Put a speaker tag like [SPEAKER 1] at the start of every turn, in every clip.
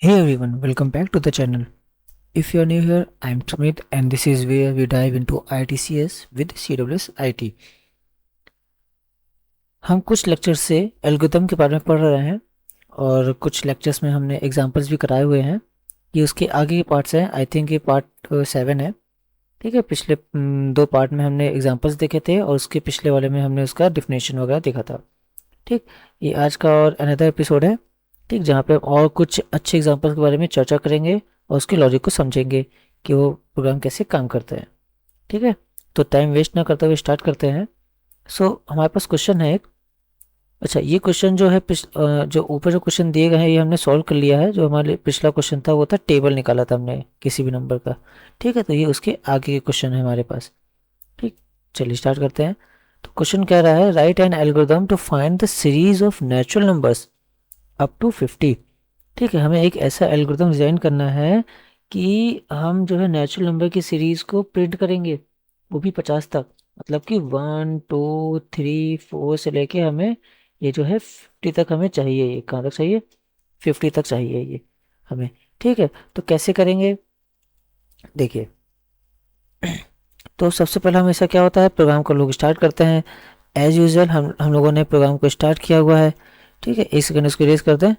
[SPEAKER 1] Hey everyone, welcome back to the channel. If you are new here, I am Sumit and this is where we dive into ITCS with CWS IT. हम कुछ lectures से algorithm के बारे में पढ़ रहे हैं और कुछ लेक्चर्स में हमने एग्जांपल्स भी कराए हुए हैं। ये उसके आगे के पार्ट्स हैं। आई थिंक ये पार्ट 7 है। ठीक है, पिछले दो पार्ट में हमने एग्जांपल्स देखे थे और उसके पिछले वाले में हमने उसका डिफिनेशन वगैरह देखा था। ठीक, ये आज का और अनदर एपिसोड है। ठीक, जहाँ पे हम और कुछ अच्छे एग्जांपल्स के बारे में चर्चा करेंगे और उसके लॉजिक को समझेंगे कि वो प्रोग्राम कैसे काम करते हैं। ठीक है, तो टाइम वेस्ट ना करते हुए स्टार्ट करते हैं। हमारे पास क्वेश्चन है एक। अच्छा, ये क्वेश्चन जो है जो ऊपर जो क्वेश्चन दिए गए हैं ये हमने सॉल्व कर लिया है। जो हमारे पिछला क्वेश्चन था वो था टेबल निकाला था हमने किसी भी नंबर का। ठीक है, तो ये उसके आगे के क्वेश्चन है हमारे पास। ठीक, चलिए स्टार्ट करते हैं। तो क्वेश्चन कह रहा है write an algorithm to find the series of natural numbers up to 50। ठीक है, हमें एक ऐसा एल्गोरिथम डिजाइन करना है कि हम जो है नेचुरल नंबर की सीरीज को प्रिंट करेंगे, वो भी 50 तक। मतलब कि 1 2 3 4 से लेके हमें ये जो है 50 तक हमें चाहिए। ये कहाँ तक चाहिए? 50 तक चाहिए ये हमें। ठीक है, तो कैसे करेंगे देखिए। तो सबसे पहले हमेशा क्या होता है, प्रोग्राम को लोग स्टार्ट करते हैं। एज यूजल हम लोगों ने प्रोग्राम को स्टार्ट किया हुआ है। ठीक है, एक सेकंड इसको इरेज करते हैं।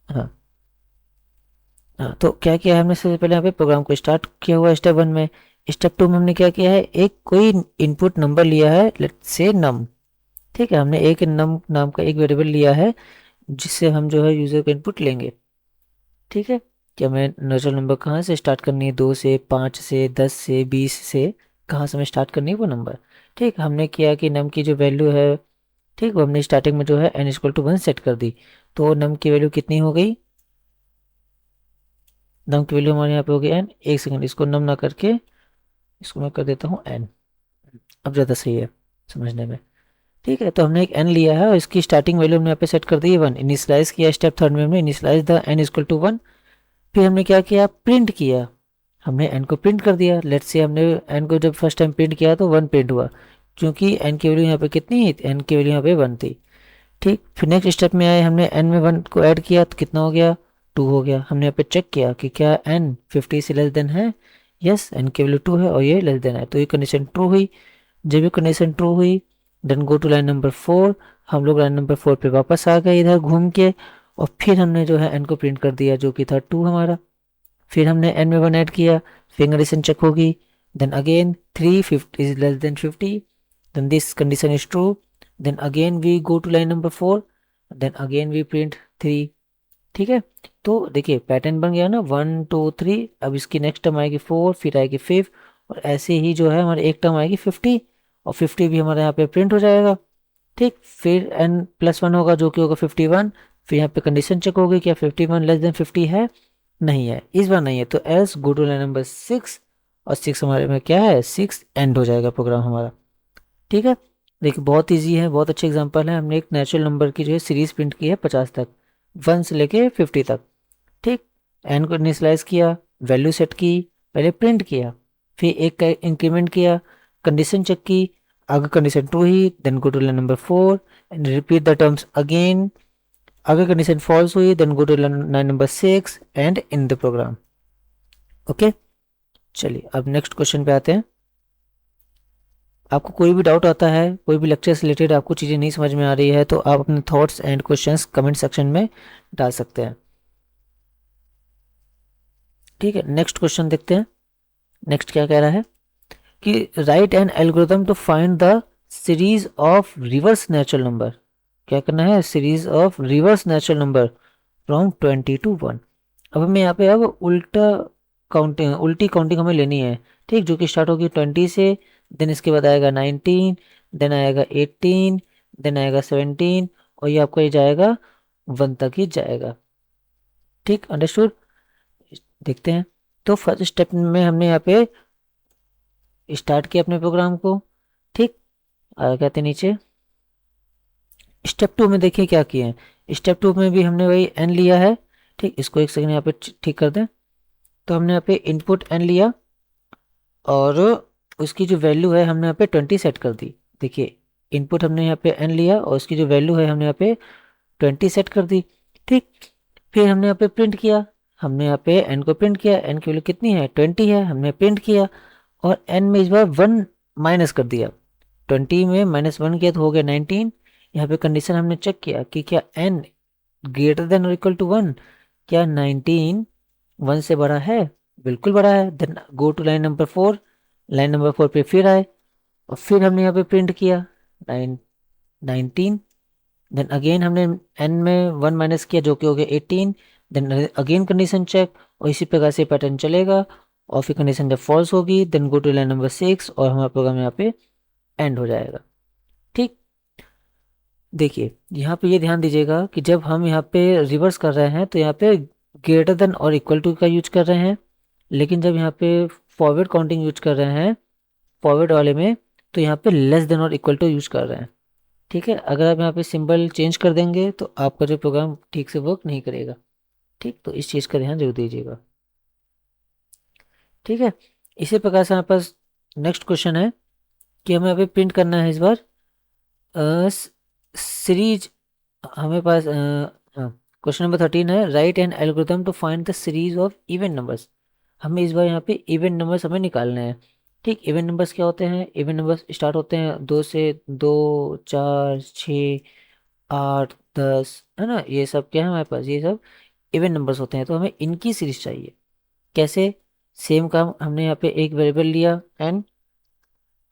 [SPEAKER 1] हाँ हाँ, तो क्या किया है हमने, सबसे पहले यहाँ पे प्रोग्राम को स्टार्ट किया हुआ है स्टेप 1 में। स्टेप 2 में हमने क्या किया है, एक कोई इनपुट नंबर लिया है, लेट्स से नम। ठीक है, हमने एक नम नाम का एक वेरिएबल लिया है जिससे हम जो है यूजर का इनपुट लेंगे। ठीक है, कि हमें नेचुरल नंबर कहाँ से स्टार्ट करनी है, 2 से 5 से 10 से 20 से कहाँ से हमें स्टार्ट करनी है वो नंबर। ठीक, हमने किया कि नम की जो वैल्यू है, ठीक, वो हमने स्टार्टिंग में जो है n=1 सेट कर दी। तो नम की वैल्यू कितनी हो गई? नम की वैल्यू हमारे यहाँ पे हो गई n। एक सेकंड, इसको नम ना करके इसको मैं कर देता हूँ n। अब ज़्यादा सही है समझने में। ठीक है, तो हमने एक n लिया है और इसकी स्टार्टिंग वैल्यू हमने यहाँ पे सेट कर दी है 1। इनिशियलाइज किया स्टेप 3 में हमने, इनिशियलाइज द n=1। फिर हमने क्या किया, प्रिंट किया। हमने n को प्रिंट कर दिया। लेट्स से हमने n को जब फर्स्ट टाइम प्रिंट किया तो 1 प्रिंट हुआ, क्योंकि n की वैल्यू यहाँ पे कितनी है, n की वैल्यू यहाँ पे 1 थी। ठीक, फिर नेक्स्ट स्टेप में आए, हमने n में 1 को ऐड किया तो कितना हो गया, 2 हो गया। हमने यहाँ पे चेक किया कि क्या n 50 से लेस देन है। यस, n की वैल्यू 2 है और ये लेस देन है, तो ये कंडीशन ट्रू हुई। जब ये कंडीशन ट्रू हुई, then go to line number 4। हम लोग लाइन नंबर 4 पे वापस आ गए इधर घूम के, और फिर हमने जो है n को प्रिंट कर दिया जो कि था 2 हमारा। फिर हमने n में 1 ऐड किया, फिर कंडीशन चेक होगी। Then again 3 50 is less than 50, then this condition is true. Then again we go to line number 4, then again we print 3। ठीक है, तो देखिए पैटर्न बन गया ना, 1 2 3। अब इसकी नेक्स्ट टर्म आएगी 4, फिर आएगी 5, और ऐसे ही जो है हमारे एक टर्म आएगी 50, और 50 भी हमारे यहाँ पे प्रिंट हो जाएगा। ठीक, फिर n+1 होगा जो कि होगा 51। फिर यहाँ पे कंडीशन चेक होगी क्या 51 लेस देन 50 है, नहीं है, इस बार नहीं है, तो else go to line number 6। और 6 हमारे में क्या है, 6 एंड हो जाएगा प्रोग्राम हमारा। ठीक है, देखिए बहुत इजी है, बहुत अच्छे एग्जांपल है। हमने एक नेचुरल नंबर की जो है सीरीज प्रिंट की है 50 तक, 1 से लेके 50 तक। ठीक, एन को इनिशियलाइज किया, वैल्यू सेट की, पहले प्रिंट किया, फिर एक का इंक्रीमेंट किया, कंडीशन चेक की, अगर कंडीशन ट्रू ही then go to line number 4 and repeat the terms again. अगर कंडीशन फॉल्स हुई then go to line number 6 and in the program. Okay, चलिए अब नेक्स्ट क्वेश्चन पे आते हैं। आपको कोई भी डाउट आता है, कोई भी लेक्चर से रिलेटेड आपको चीज़ें नहीं समझ में आ रही है, तो आप अपने thoughts and questions comment section में डाल सकते हैं। ठीक है, नेक्स्ट क्वेश्चन देखते हैं। नेक्स्ट क्या कह रहा है कि write an algorithm to find the series of reverse natural number. क्या करना है, series of reverse natural number from 20 to 1। अब हमें यहाँ पे अब उल्टी काउंटिंग हमें लेनी है। ठीक, जो कि स्टार्ट होगी 20 से, देन इसके बाद आएगा 19, देन आएगा 18, देन आएगा 17, और ये आपका ये जाएगा 1 तक ही जाएगा। ठीक, अंडरस्टूड। देखते हैं। तो फर्स्ट स्टेप में हमने यहाँ पे स्टार्ट किया अपने प्रोग्राम को। ठीक, कहते हैं नीचे स्टेप 2 में देखिए क्या किए हैं। स्टेप 2 में भी हमने वही एन लिया है। ठीक, इसको एक सेकंड यहाँ पे ठीक कर दें। तो हमने यहाँ पे इनपुट एन लिया और उसकी जो वैल्यू है हमने यहाँ पे 20 सेट कर दी। देखिए, इनपुट हमने यहाँ पे एन लिया और उसकी जो वैल्यू है हमने यहाँ पे 20 सेट कर दी। ठीक, फिर हमने यहाँ पे प्रिंट किया। हमने यहाँ पे n को प्रिंट किया, n की वैल्यू कितनी है 20 है, हमने प्रिंट किया और n में इस बार 1 माइनस कर दिया, 20 में -1 किया तो हो गया 19। यहाँ पे कंडीशन हमने चेक किया कि क्या n ग्रेटर देन और इक्वल टू 1, क्या 19 1 से बड़ा है, बिल्कुल बड़ा है। Then go to line number 4, line number 4 पे फिर आए और फिर हमने यहाँ पे प्रिंट किया 19। देन अगेन हमने n में 1 माइनस किया जो कि हो गया 18। देन अगेन कंडीशन चेक और इसी प्रकार से पैटर्न चलेगा और फिर कंडीशन जब फॉल्स होगी then go to line number 6 और हमारा प्रोग्राम यहाँ पे एंड हो जाएगा। ठीक, देखिए यहाँ पे ये ध्यान दीजिएगा कि जब हम यहाँ पे रिवर्स कर रहे हैं तो यहाँ पे ग्रेटर देन और इक्वल टू का यूज कर रहे हैं, लेकिन जब यहाँ पे फॉरवर्ड काउंटिंग यूज कर रहे हैं फॉरवर्ड वाले में तो यहाँ पे लेस देन और इक्वल टू यूज कर रहे हैं। ठीक है, अगर आप यहाँ पे सिंबल चेंज कर देंगे तो आपका जो प्रोग्राम ठीक से वर्क नहीं करेगा। ठीक, तो इस चीज़ का ध्यान जरूर दीजिएगा। ठीक है, इसी प्रकार से हमारे पास नेक्स्ट क्वेश्चन है कि हमें अभी प्रिंट करना है इस बार सीरीज। हमें पास हाँ, क्वेश्चन नंबर 13 है, write an algorithm to find the series of even numbers. हमें इस बार यहाँ पे इवन नंबर्स हमें निकालने हैं। ठीक, इवन नंबर्स क्या होते हैं, इवन नंबर्स स्टार्ट होते हैं 2 से, 2 4 6 8 10, है ना, ये सब क्या है हमारे पास, ये सब इवन नंबर्स होते हैं। तो हमें इनकी सीरीज चाहिए। कैसे, सेम काम, हमने यहाँ पे एक वेरिएबल लिया एन,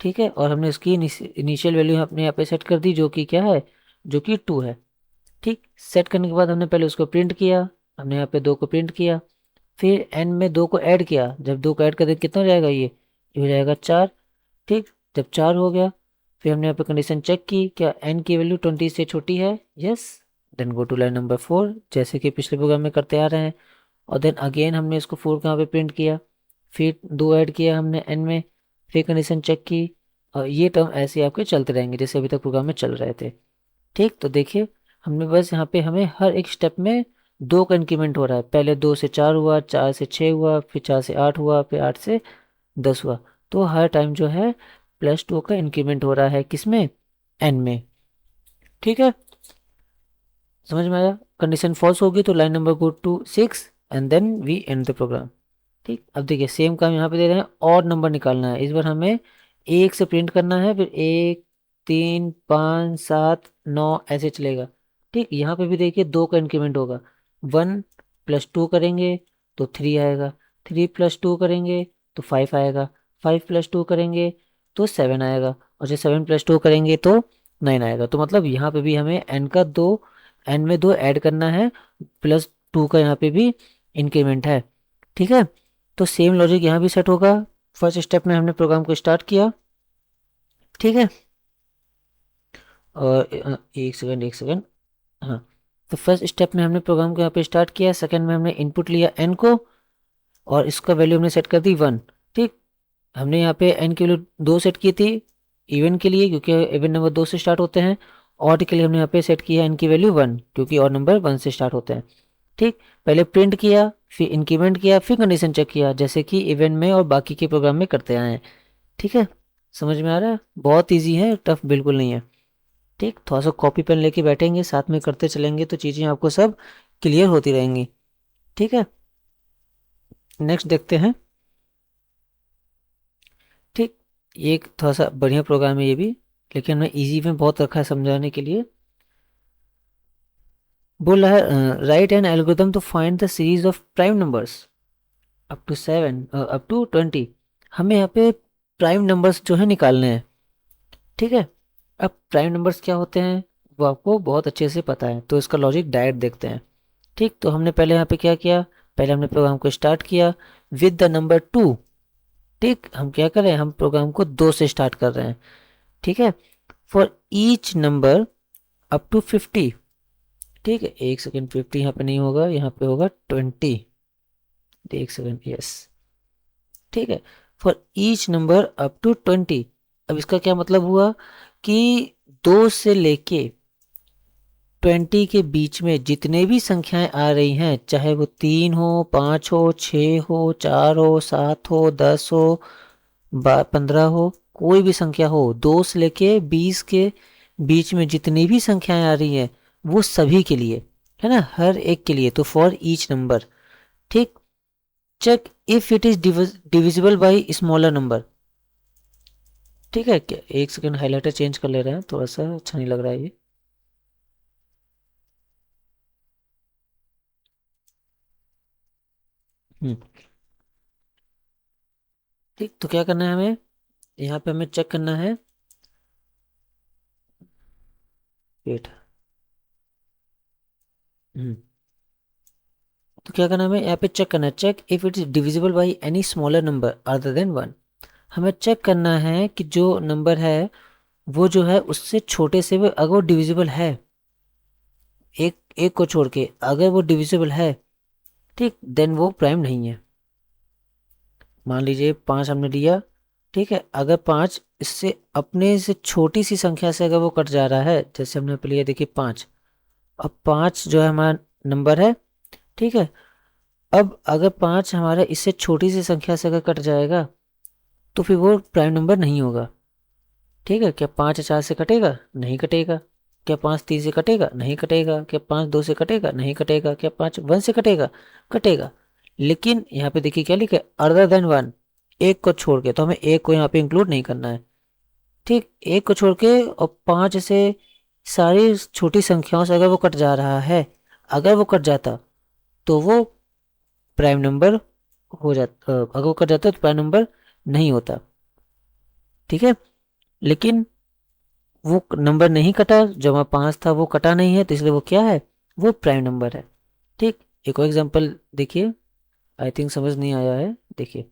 [SPEAKER 1] ठीक है, और हमने उसकी इनिशियल वैल्यू अपने यहाँ पे सेट कर दी जो कि क्या है, जो कि 2 है। ठीक, सेट करने के बाद हमने पहले उसको प्रिंट किया, हमने यहाँ पे 2 को प्रिंट किया, फिर n में 2 को ऐड किया, जब 2 को ऐड कर दे कितना हो जाएगा, ये हो जाएगा 4। ठीक, जब 4 हो गया फिर हमने यहाँ पे कंडीशन चेक की, क्या n की वैल्यू 20 से छोटी है, yes. Then go to line number 4 जैसे कि पिछले प्रोग्राम में करते आ रहे हैं, और देन अगेन हमने इसको 4 कहाँ पे प्रिंट किया, फिर 2 ऐड किया हमने n में, फिर कंडीशन चेक की, और ये टर्म ऐसे आपके चलते रहेंगे जैसे अभी तक प्रोग्राम में चल रहे थे। ठीक, तो देखिए हमने बस यहाँ पे हमें हर एक स्टेप में 2 का इंक्रीमेंट हो रहा है, पहले 2 से 4 हुआ, 4 से 6 हुआ, फिर 4 से 8 हुआ, फिर 8 से 10 हुआ। तो हर टाइम जो है +2 का इंक्रीमेंट हो रहा है, किसमें, n में। ठीक है, समझ में आया। कंडीशन फॉल्स होगी तो line number go to 6 and then we end the program. ठीक, अब देखिए सेम काम यहाँ पे दे रहे हैं, और नंबर निकालना है। इस बार हमें 1 से प्रिंट करना है, फिर 1 3 5 7 9 ऐसे चलेगा। ठीक, यहाँ पे भी देखिए 2 का इंक्रीमेंट होगा, 1 + 2 करेंगे तो 3 आएगा, 3 + 2 करेंगे तो 5 आएगा, 5 + 2 करेंगे तो 7 आएगा, और जब 7 + 2 करेंगे तो 9 आएगा। तो मतलब यहाँ पे भी हमें n में 2 ऐड करना है, +2 का यहाँ पे भी इंक्रीमेंट है। ठीक है, तो सेम लॉजिक यहाँ भी सेट होगा। फर्स्ट स्टेप में हमने प्रोग्राम को स्टार्ट किया, ठीक है, और एक सेकेंड, हाँ, तो फर्स्ट स्टेप में हमने प्रोग्राम को यहाँ पे स्टार्ट किया, सेकंड में हमने इनपुट लिया n को और इसका वैल्यू हमने सेट कर दी 1। ठीक, हमने यहाँ पे n की वैल्यू 2 सेट की थी इवन के लिए क्योंकि इवन नंबर 2 से स्टार्ट होते हैं, ऑड के लिए हमने यहाँ पे सेट किया n की वैल्यू 1 क्योंकि ऑड नंबर 1 से स्टार्ट होते हैं। ठीक, पहले प्रिंट किया, फिर इंक्रीमेंट किया, फिर कंडीशन चेक किया जैसे कि इवन में और बाकी के प्रोग्राम में करते आए हैं। ठीक है, समझ में आ रहा है, बहुत ईजी है, टफ बिल्कुल नहीं है। ठीक, थोड़ा सा कॉपी पेन लेके बैठेंगे, साथ में करते चलेंगे तो चीज़ें आपको सब क्लियर होती रहेंगी। ठीक है, नेक्स्ट देखते हैं। ठीक, ये एक थोड़ा सा बढ़िया प्रोग्राम है ये भी, लेकिन हमने इजी में बहुत रखा है समझाने के लिए। बोल रहा है write an algorithm to find the series of prime numbers up to 7 up to 20। हमें यहाँ पे प्राइम नंबर्स जो है निकालने हैं। ठीक है, अब प्राइम नंबर्स क्या होते हैं वो आपको बहुत अच्छे से पता है, तो इसका लॉजिक डायरेक्ट देखते हैं। ठीक, तो हमने पहले यहाँ पे क्या किया, पहले हमने प्रोग्राम को स्टार्ट किया विद द नंबर 2। ठीक, हम क्या कर रहे हैं, हम प्रोग्राम को 2 से स्टार्ट कर रहे हैं। ठीक है, for each number up to 50। ठीक है, एक सेकेंड, 50 यहाँ पे नहीं होगा, यहाँ पे होगा 20। एक सेकेंड, यस। ठीक है, for each number up to 20। अब इसका क्या मतलब हुआ कि 2 से लेके 20 के बीच में जितने भी संख्याएं आ रही हैं, चाहे वो 3 हो, 5 हो, 6 हो, 4 हो, 7 हो, 10 हो, 15 हो, कोई भी संख्या हो, 2 से लेके 20 के बीच में जितनी भी संख्याएं आ रही हैं वो सभी के लिए, है ना, हर एक के लिए। तो फॉर ईच नंबर, ठीक, check if it is divisible by smaller number. ठीक है, क्या एक सेकंड हाइलाइटर चेंज कर ले रहे हैं, थोड़ा सा अच्छा नहीं लग रहा है ये। हम्म, ठीक, तो क्या करना है हमें, यहाँ पे हमें चेक करना है वेट। तो क्या करना है हमें यहाँ पे चेक करना है, check if it is divisible by any smaller number other than 1। हमें चेक करना है कि जो नंबर है वो जो है उससे छोटे से भी अगर वो डिविजिबल है, एक एक को छोड़ के अगर वो डिविजिबल है, ठीक, देन वो प्राइम नहीं है। मान लीजिए 5 हमने लिया, ठीक है, अगर 5 इससे अपने से छोटी सी संख्या से अगर वो कट जा रहा है, जैसे हमने पे लिया देखिए 5, अब 5 जो है हमारा नंबर है, ठीक है, अब अगर 5 हमारा इससे छोटी सी संख्या से अगर कट जाएगा तो फिर वो प्राइम नंबर नहीं होगा। ठीक है, क्या 5 4 से कटेगा? नहीं कटेगा। क्या 5 3 से कटेगा? नहीं कटेगा। क्या 5 2 से कटेगा? नहीं कटेगा। क्या 5 1 से कटेगा? कटेगा। लेकिन यहाँ पे देखिए क्या लिखा है, अदर देन 1, एक को छोड़ के, तो हमें एक को यहाँ पे इंक्लूड नहीं करना है। ठीक, एक को छोड़ के और 5 से सारी छोटी संख्याओं से अगर वो कट जा रहा है, अगर वो कट जाता तो वो प्राइम नंबर हो जाता, अगर वो कट जाता तो प्राइम नंबर नहीं होता। ठीक है, लेकिन वो नंबर नहीं कटा, जो हमारा 5 था वो कटा नहीं है, तो इसलिए वो क्या है, वो प्राइम नंबर है। ठीक, एक और एग्जांपल देखिए, आई थिंक समझ नहीं आया है, देखिए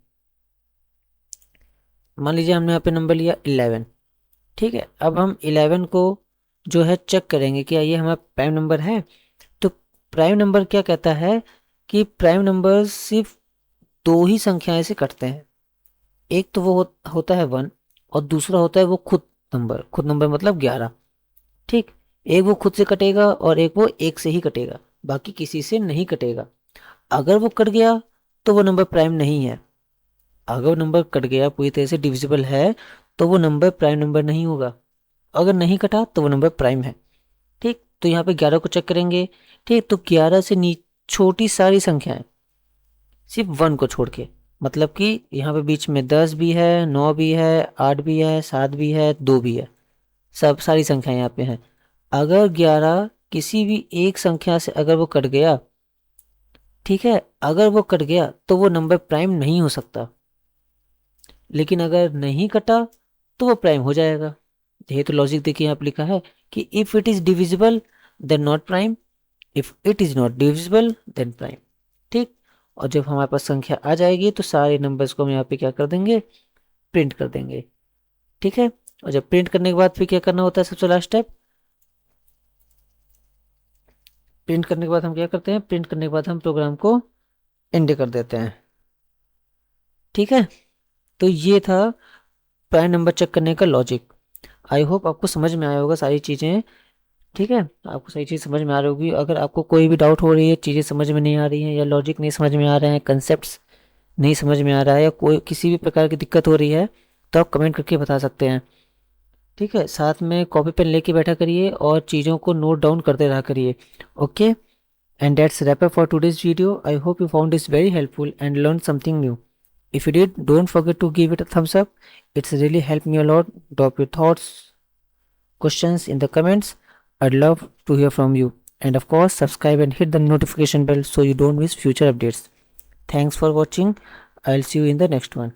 [SPEAKER 1] मान लीजिए हमने यहाँ पे नंबर लिया 11। ठीक है, अब हम 11 को जो है चेक करेंगे क्या ये हमारा प्राइम नंबर है। तो प्राइम नंबर क्या कहता है कि प्राइम नंबर सिर्फ दो ही संख्याएं से कटते हैं, एक तो वो होता है 1, और दूसरा होता है वो खुद नंबर मतलब 11। ठीक, एक वो खुद से कटेगा और एक वो एक से ही कटेगा, बाकी किसी से नहीं कटेगा। अगर वो कट गया तो वो नंबर प्राइम नहीं है। अगर वो नंबर कट गया, पूरी तरह से डिविजिबल है, तो वो नंबर प्राइम नंबर नहीं होगा। अगर नहीं कटा तो वो नंबर प्राइम है। ठीक, तो यहाँ पे 11 को चेक करेंगे। ठीक, तो 11 से छोटी सारी संख्याएं सिर्फ 1 को छोड़ के, मतलब कि यहाँ पे बीच में 10 भी है, 9 भी है, 8 भी है, 7 भी है, 2 भी है, सब सारी संख्याएं यहाँ पे हैं। अगर 11 किसी भी एक संख्या से अगर वो कट गया, ठीक है, अगर वो कट गया तो वो नंबर प्राइम नहीं हो सकता। लेकिन अगर नहीं कटा तो वो प्राइम हो जाएगा। ये तो लॉजिक देखिए यहाँ पे लिखा है कि if it is divisible then not prime, if it is not divisible then prime. ठीक, और जब हमारे पास संख्या आ जाएगी तो सारे नंबर्स को हम यहाँ पे क्या कर देंगे, प्रिंट कर देंगे। ठीक है, और जब प्रिंट करने के बाद फिर क्या करना होता है, सबसे लास्ट स्टेप, प्रिंट करने के बाद हम क्या करते हैं, प्रिंट करने के बाद हम प्रोग्राम को एंड कर देते हैं। ठीक है, तो ये था प्राइम नंबर चेक करने का लॉजिक। आई होप आपको समझ में आया होगा सारी चीज़ें। ठीक है, आपको सही चीज़ समझ में आ रही होगी। अगर आपको कोई भी डाउट हो रही है, चीज़ें समझ में नहीं आ रही हैं, या लॉजिक नहीं समझ में आ रहे हैं, कंसेप्ट नहीं समझ में आ रहा है, या कोई किसी भी प्रकार की दिक्कत हो रही है, तो आप कमेंट करके बता सकते हैं। ठीक है, साथ में कॉपी पेन लेके बैठा करिए और चीज़ों को नोट डाउन करते रहा करिए। Okay, and that's wrap up for today's video. I hope you found this very helpful and learn something new. If you did, don't forget to give it a thumbs up. It's really helped me a lot. Drop your thoughts, questions in the comments. I'd love to hear from you. And of course, subscribe and hit the notification bell so you don't miss future updates. Thanks for watching. I'll see you in the next one.